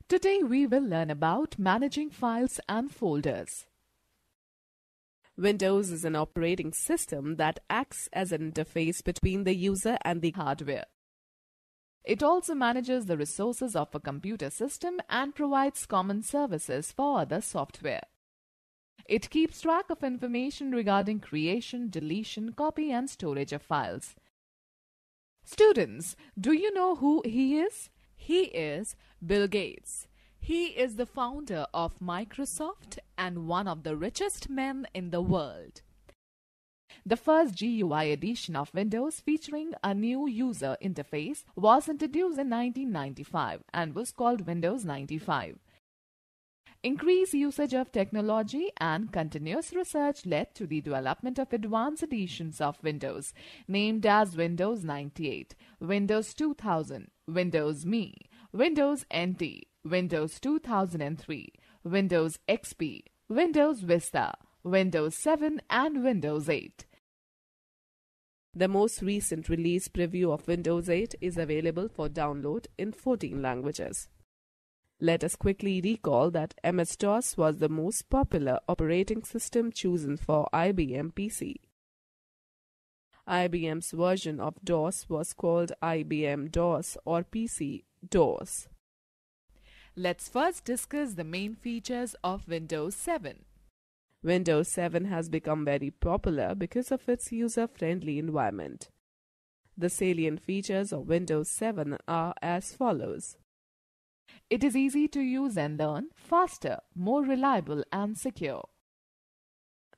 Today we will learn about managing files and folders. Windows is an operating system that acts as an interface between the user and the Hardware. It also manages the resources of a computer system and provides common services for other software. It keeps track of information regarding creation, deletion, copy and storage of files. Students, do you know who he is? He is Bill Gates. He is the founder of Microsoft and one of the richest men in the world. The first GUI edition of Windows featuring a new user interface was introduced in 1995 and was called Windows 95. Increased usage of technology and continuous research led to the development of advanced editions of Windows, named as Windows 98, Windows 2000, Windows ME, Windows NT, Windows 2003, Windows XP, Windows Vista, Windows 7 and Windows 8. The most recent release preview of Windows 8 is available for download in 14 languages. Let us quickly recall that MS-DOS was the most popular operating system chosen for IBM PC. IBM's version of DOS was called IBM DOS or PC DOS. Let's first discuss the main features of Windows 7. Windows 7 has become very popular because of its user-friendly environment. The salient features of Windows 7 are as follows. It is easy to use and learn, faster, more reliable and secure.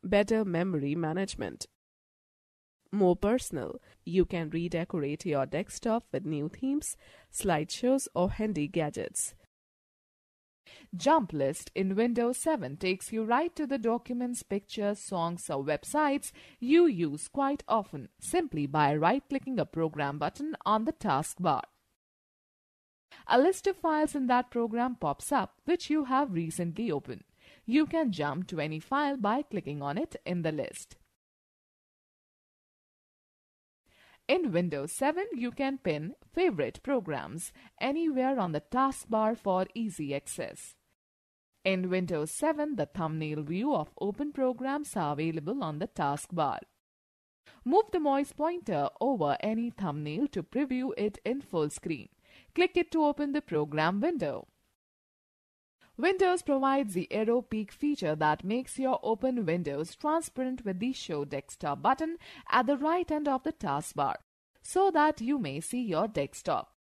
Better memory management. More personal. You can redecorate your desktop with new themes, slideshows or handy gadgets. Jump List in Windows 7 takes you right to the documents, pictures, songs or websites you use quite often simply by right-clicking a program button on the taskbar. A list of files in that program pops up which you have recently opened. You can jump to any file by clicking on it in the list. In Windows 7, you can pin favorite programs anywhere on the taskbar for easy access. In Windows 7, the thumbnail view of open programs are available on the taskbar. Move the mouse pointer over any thumbnail to preview it in full screen. Click it to open the program window. Windows provides the arrow peek feature that makes your open windows transparent with the Show Desktop button at the right end of the taskbar so that you may see your desktop.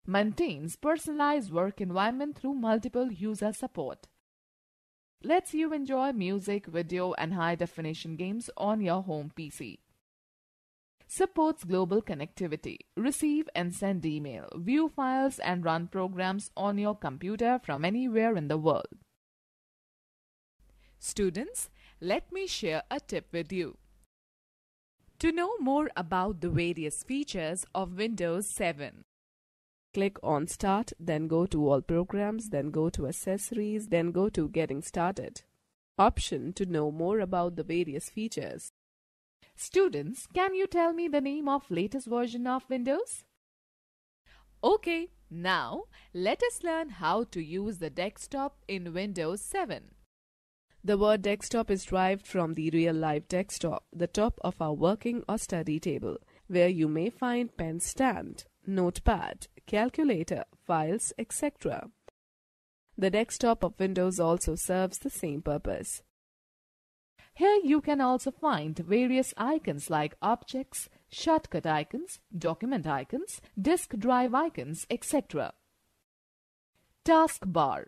Maintains personalized work environment through multiple user support. Lets you enjoy music, video and high-definition games on your home PC. Supports global connectivity, receive and send email, view files and run programs on your computer from anywhere in the world. Students, let me share a tip with you. To know more about the various features of Windows 7, click on Start, then go to All Programs, then go to Accessories, then go to Getting Started. Option to know more about the various features. Students, can you tell me the name of latest version of Windows? Okay, now let us learn how to use the desktop in Windows 7. The word desktop is derived from the real-life desktop, the top of our working or study table, where you may find pen stand, notepad, calculator, files, etc. The desktop of Windows also serves the same purpose. Here you can also find various icons like objects, shortcut icons, document icons, disk drive icons, etc. Taskbar.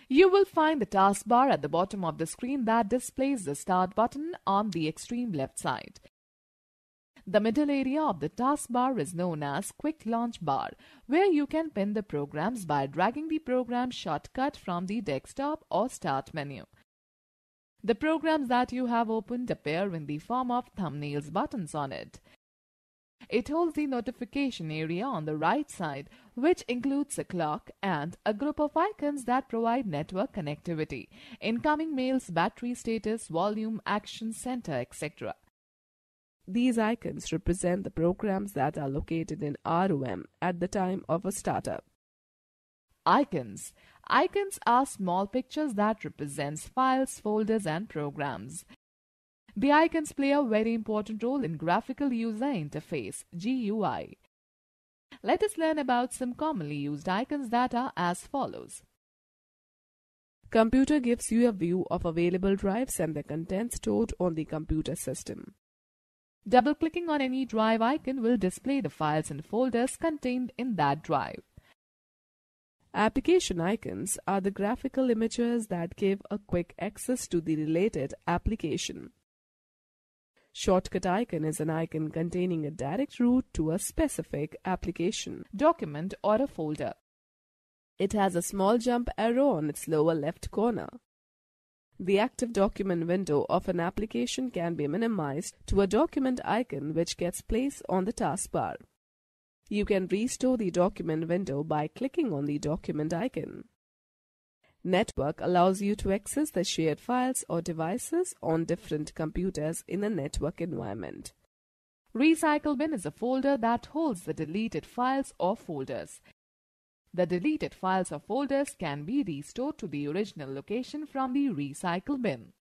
You will find the taskbar at the bottom of the screen that displays the Start button on the extreme left side. The middle area of the taskbar is known as Quick Launch Bar, where you can pin the programs by dragging the program shortcut from the desktop or Start menu. The programs that you have opened appear in the form of thumbnails buttons on it. It holds the notification area on the right side, which includes a clock and a group of icons that provide network connectivity, incoming mails, battery status, volume, action center, etc. These icons represent the programs that are located in ROM at the time of a startup. Icons. Icons are small pictures that represents files, folders, and programs. The icons play a very important role in graphical user interface (GUI). Let us learn about some commonly used icons that are as follows. Computer gives you a view of available drives and the content stored on the computer system. Double-clicking on any drive icon will display the files and folders contained in that drive. Application icons are the graphical images that give a quick access to the related application. Shortcut icon is an icon containing a direct route to a specific application, document, or a folder. It has a small jump arrow on its lower left corner. The active document window of an application can be minimized to a document icon which gets placed on the taskbar. You can restore the document window by clicking on the document icon. Network allows you to access the shared files or devices on different computers in a network environment. Recycle bin is a folder that holds the deleted files or folders. The deleted files or folders can be restored to the original location from the recycle bin.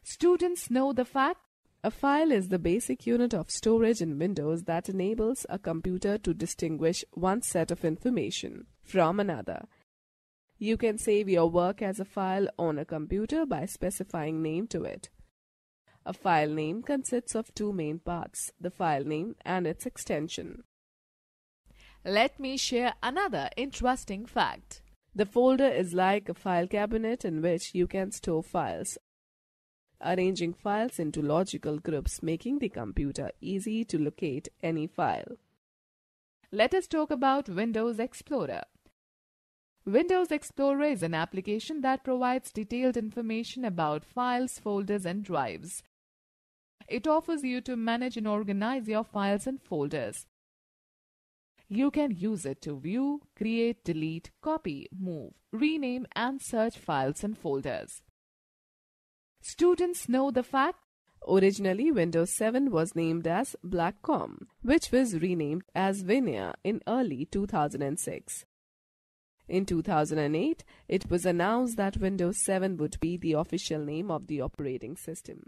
Students know the fact. A file is the basic unit of storage in Windows that enables a computer to distinguish one set of information from another. You can save your work as a file on a computer by specifying name to it. A file name consists of two main parts, the file name and its extension. Let me share another interesting fact. The folder is like a file cabinet in which you can store files, arranging files into logical groups, making the computer easy to locate any file. Let us talk about Windows Explorer. Windows Explorer is an application that provides detailed information about files, folders, and drives. It offers you to manage and organize your files and folders. You can use it to view, create, delete, copy, move, rename, and search files and folders. Students know the fact. Originally, Windows 7 was named as Blackcomb, which was renamed as Vinia in early 2006. In 2008, it was announced that Windows 7 would be the official name of the operating system.